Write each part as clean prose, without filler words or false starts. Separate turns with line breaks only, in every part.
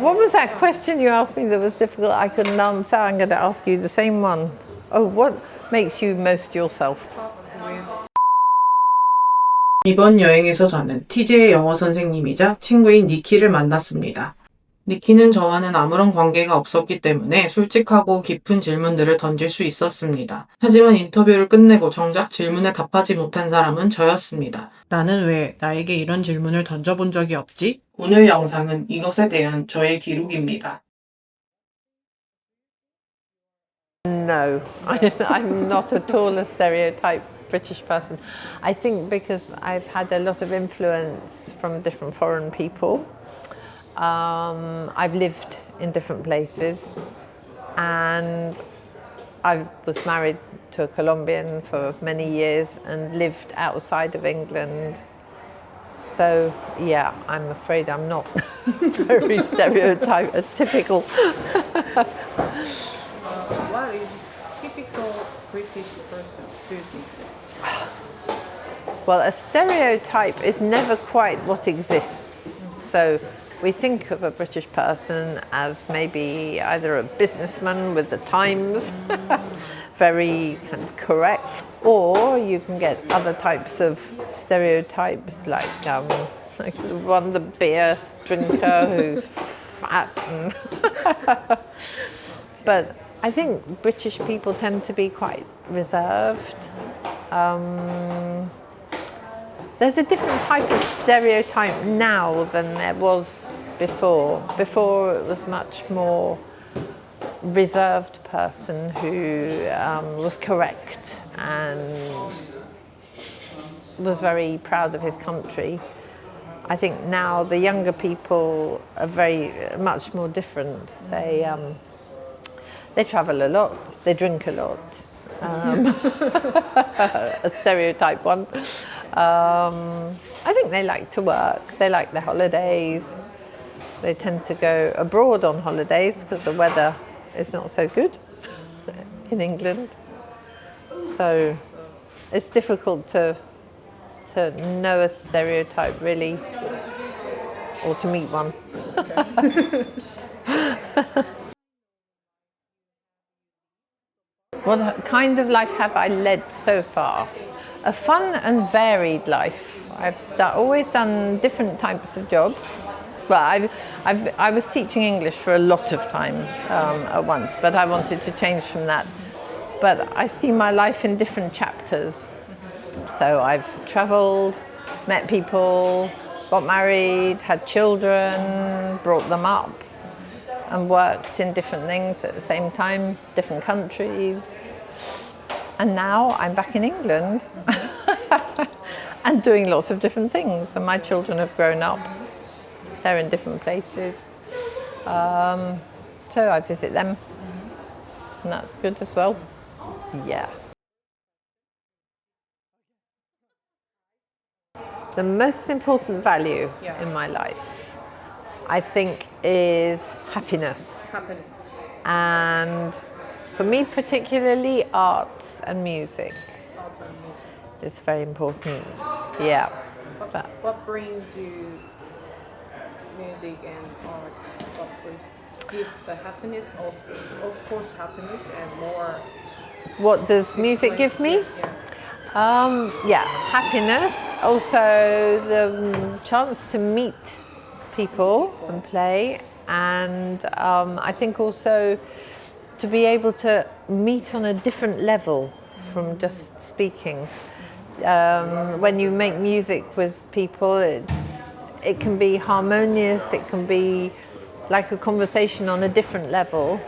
What was that question you asked me that was difficult? I couldn't answer. I'm going to ask you the same one. Oh, what makes you most yourself?
이번 여행에서 저는 TJ의 영어 선생님이자 친구인 니키를 만났습니다. 니키는 저와는 아무런 관계가 없었기 때문에 솔직하고 깊은 질문들을 던질 수 있었습니다. 하지만 인터뷰를 끝내고 정작 질문에 답하지 못한 사람은 저였습니다. 나는 왜 나에게 이런 질문을 던져본 적이 없지? 오늘 영상은 이것에 대한 저의 기록입니다.
No, I'm not at all a stereotype British person. I think because I've had a lot of influence from different foreign people. I've lived in different places, and I was married to a Colombian for many years and lived outside of England. So yeah, I'm afraid I'm not very typical.
What is typical British person, do you think?
Well, a stereotype is never quite what exists. So we think of a British person as maybe either a businessman with the Times, very kind of correct, or you can get other types of stereotypes like the one, the beer drinker who's fat. But I think British people tend to be quite reserved. There's a different type of stereotype now than there was before. Before it was much more reserved person who was correct and was very proud of his country. I think now the younger people are very much more different. They travel a lot, they drink a lot. A stereotype one. I think they like to work, they like their holidays. They tend to go abroad on holidays because the weather is not so good in England. So it's difficult to know a stereotype really, or to meet one. What kind of life have I led so far? A fun and varied life. I've always done different types of jobs. Well, I was teaching English for a lot of time at once, but I wanted to change from that. But I see my life in different chapters. So I've travelled, met people, got married, had children, brought them up, and worked in different things at the same time, different countries. And now I'm back in England and doing lots of different things. And my children have grown up. They're in different places. So I visit them. And that's good as well. Yeah. The most important value in my life, I think, is happiness.
Happiness.
And for me particularly, arts and music.
Also music.
It's very important. Yeah.
What brings you music and art? What brings give the happiness? Also, of course, happiness and more.
What does music give me?
Yeah.
Happiness. Also the chance to meet people and play. And I think also to be able to meet on a different level from just speaking. When you make music with people, it can be harmonious, it can be like a conversation on a different level.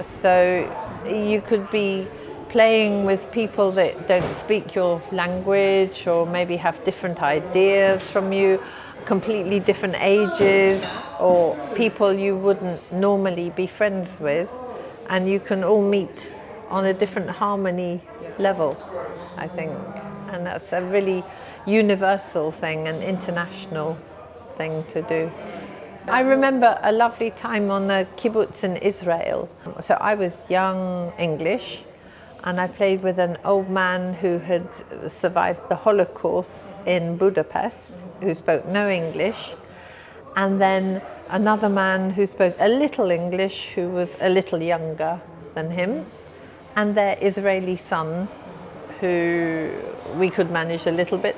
So you could be playing with people that don't speak your language or maybe have different ideas from you, completely different ages, or people you wouldn't normally be friends with, and you can all meet on a different harmony level, I think. And that's a really universal thing, an international thing to do. I remember a lovely time on a kibbutz in Israel. So I was young English, and I played with an old man who had survived the Holocaust in Budapest, who spoke no English. And then another man who spoke a little English, who was a little younger than him, and their Israeli son, who we could manage a little bit.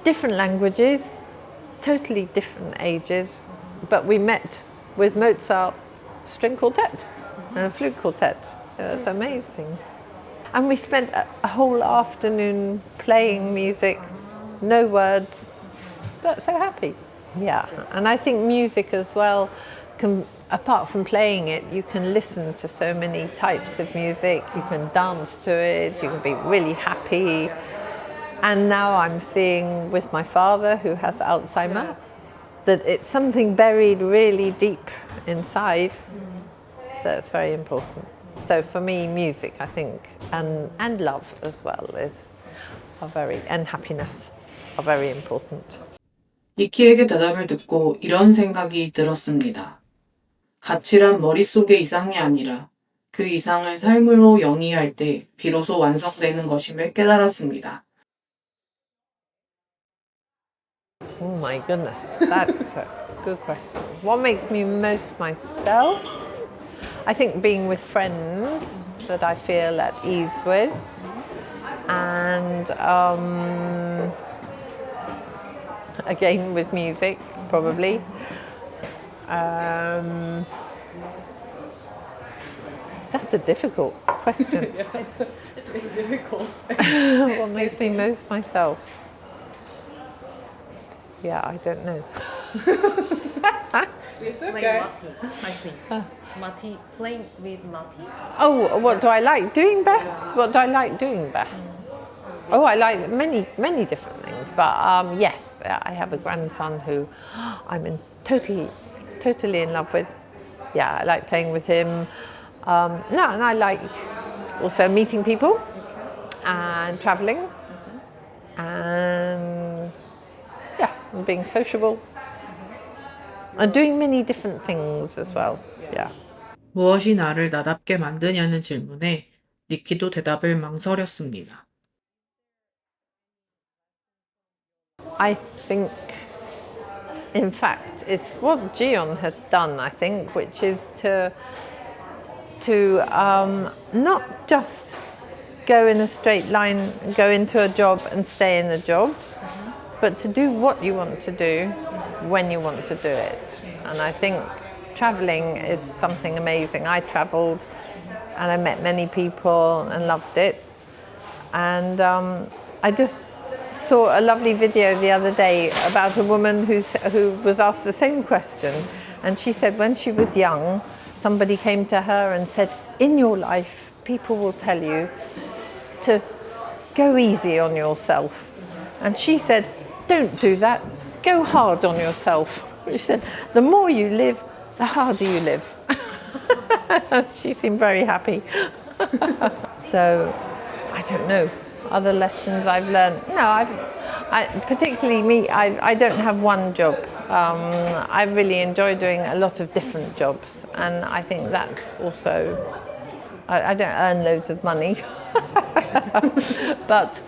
Different languages, totally different ages, but we met with Mozart string quartet and a flute quartet. It was amazing. And we spent a whole afternoon playing music, no words, but so happy. Yeah, and I think music as well, apart from playing it, you can listen to so many types of music, you can dance to it, you can be really happy. And now I'm seeing with my father, who has Alzheimer's, that it's something buried really deep inside that's very important. So for me, music, I think, and love as well and happiness are very important.
니키에게 대답을 듣고 이런 생각이 들었습니다. 가치란 머릿속의 이상이 아니라 그 이상을 삶으로 영위할 때 비로소 완성되는 것임을 깨달았습니다.
Oh my goodness, that's a good question. What makes me most myself? I think being with friends that I feel at ease with, and again with music, probably. That's a difficult question.
Yeah, it's really difficult.
What makes me most myself? Yeah, I don't know.
It's
Playing
okay.
Mati, I think. Mati, playing with Mati.
Oh, what do I like doing best? What do I like doing best? Oh, I like many different things. But yes, I have a grandson who totally in love with. Yeah, I like playing with him. No, and I like also meeting people and traveling and yeah, and being sociable and doing many different things as well. Yeah.
무엇이 나를 나답게 만드냐는 질문에 니키도 대답을 망설였습니다.
I think, in fact, it's what Gion has done, I think, which is to not just go in a straight line, go into a job and stay in the job, but to do what you want to do when you want to do it. And I think traveling is something amazing. I traveled and I met many people and loved it. And I just saw a lovely video the other day about a woman who was asked the same question. And she said when she was young, somebody came to her and said, in your life, people will tell you to go easy on yourself. And she said, don't do that, go hard on yourself. She said, the more you live, the harder you live. She seemed very happy. So, I don't know, other lessons I've learned. No, particularly me, I don't have one job. I really enjoy doing a lot of different jobs, and I think that's also, I don't earn loads of money, but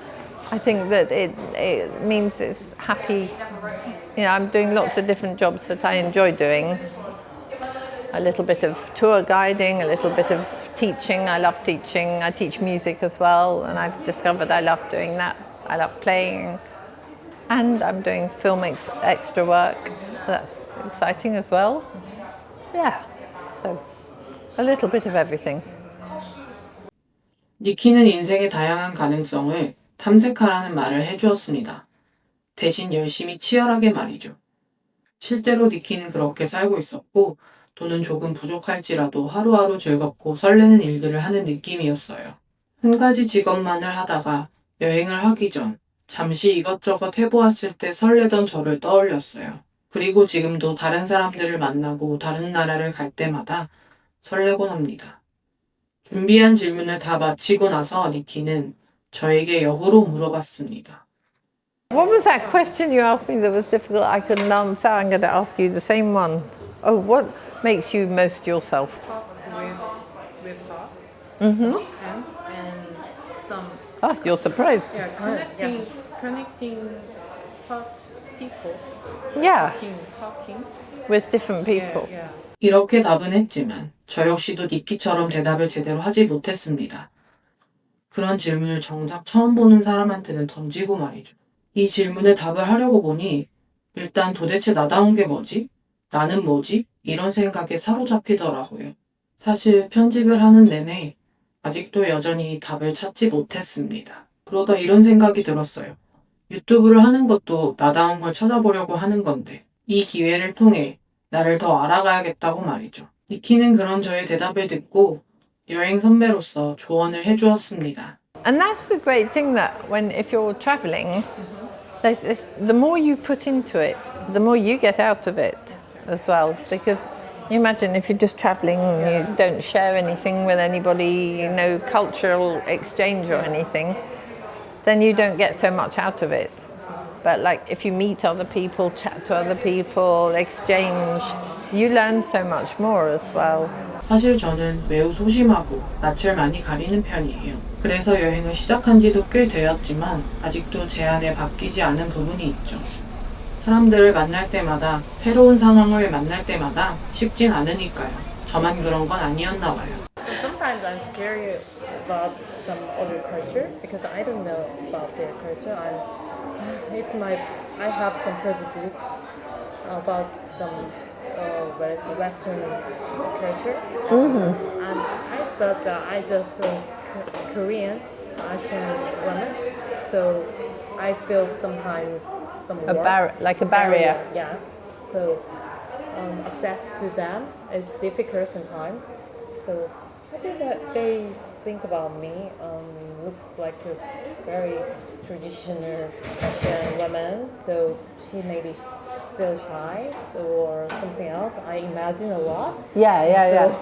I think that it means it's happy. You know, I'm doing lots of different jobs that I enjoy doing. A little bit of tour guiding, a little bit of teaching. I love teaching. I teach music as well, and I've discovered I love doing that. I love playing, and I'm doing film extra work. So that's exciting as well. Yeah, so a little bit of everything.
니키는 인생의 다양한 가능성을 탐색하라는 말을 해주었습니다. 대신 열심히 치열하게 말이죠. 실제로 니키는 그렇게 살고 있었고 돈은 조금 부족할지라도 하루하루 즐겁고 설레는 일들을 하는 느낌이었어요. 한 가지 직업만을 하다가 여행을 하기 전 잠시 이것저것 해보았을 때 설레던 저를 떠올렸어요. 그리고 지금도 다른 사람들을 만나고 다른 나라를 갈 때마다 설레곤 합니다. 준비한 질문을 다 마치고 나서 니키는 저에게 역으로 물어봤습니다.
What was that question you asked me that was difficult? I couldn't answer. I'm going to ask you the same one. Oh, what makes you most yourself?
Talk with her. And some
Ah, you're surprised.
connecting people.
Yeah.
Talking.
with different people.
Yeah.
이렇게 답은 했지만 저 역시도 니키처럼 대답을 제대로 하지 못했습니다. 그런 질문을 정작 처음 보는 사람한테는 던지고 말이죠. 이 질문에 답을 하려고 보니 일단 도대체 나다운 게 뭐지? 나는 뭐지? 이런 생각에 사로잡히더라고요. 사실 편집을 하는 내내 아직도 여전히 답을 찾지 못했습니다. 그러다 이런 생각이 들었어요. 유튜브를 하는 것도 나다운 걸 찾아보려고 하는 건데 이 기회를 통해 나를 더 알아가야겠다고 말이죠. 니키는 그런 저의 대답을 듣고 여행 선배로서 조언을 해주었습니다.
And that's the great thing that if you're traveling, the more you put into it, the more you get out of it as well. Because you imagine if you're just traveling, you don't share anything with anybody, no cultural exchange or anything, then you don't get so much out of it. But like if you meet other people, chat to other people, exchange, you learn so much more as well.
사실 저는 매우 소심하고 낯을 많이 가리는 편이에요. 그래서 여행을 시작한 지도 꽤 되었지만 아직도 제 안에 바뀌지 않은 부분이 있죠. 사람들을 만날 때마다, 새로운 상황을 만날 때마다 쉽진 않으니까요. 저만 그런 건 아니었나 봐요.
So sometimes I'm scared about some other culture because I don't know about their culture. I have some prejudice about some Western culture, and I thought that I just Korean Asian woman, so I feel sometimes some
Like a barrier.
Yes, so access to them is difficult sometimes. So I think that they think about me looks like a very traditional Asian woman, so she maybe feel shy or something else. I imagine a lot.
Yeah.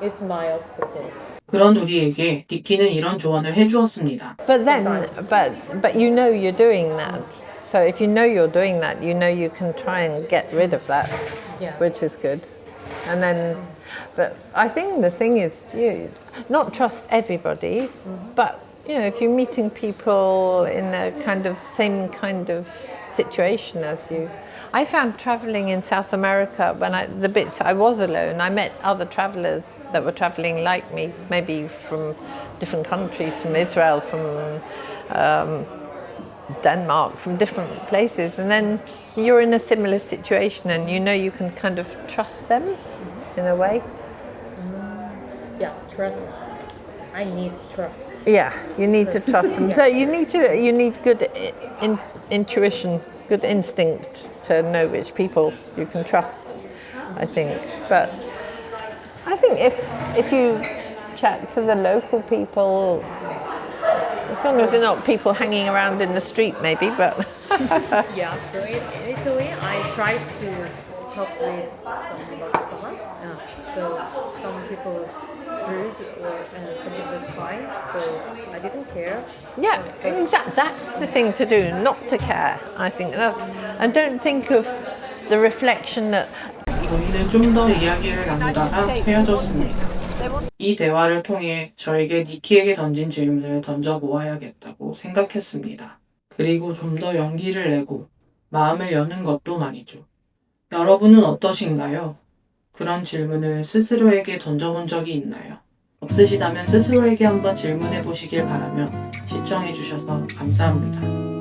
It's my obstacle.
그런 우리에게 니키는 이런 조언을 해주었습니다.
But then, but you know you're doing that. So if you know you're doing that, you know you can try and get rid of that,
Yeah.
which is good. And then, but I think the thing is, you not trust everybody, but you know, if you're meeting people in a kind of same kind of situation as you. I found traveling in South America the bits I was alone, I met other travelers that were traveling like me, maybe from different countries, from Israel, from Denmark, from different places, and then you're in a similar situation and you know you can kind of trust them in a way.
Yeah, trust. I need trust.
Yeah, you need to trust them. So you need good intuition, good instinct to know which people you can trust, I think. But I think if you chat to the local people, as long as they're not people hanging around in the street, maybe. But
Yeah, so in Italy, I tried to talk with someone. So some people's rude or some people's kind, so I didn't care.
yeah, that's the thing to do, not to care. I think and don't think of the reflection that.
우리는 좀 더 이야기를 나누다가 헤어졌습니다. 이 대화를 통해 저에게 니키에게 던진 질문을 던져보아야겠다고 생각했습니다. 그리고 좀 더 용기를 내고 마음을 여는 것도 말이죠. 여러분은 어떠신가요? 그런 질문을 스스로에게 던져본 적이 있나요? 없으시다면 스스로에게 한번 질문해 보시길 바라며 시청해 주셔서 감사합니다.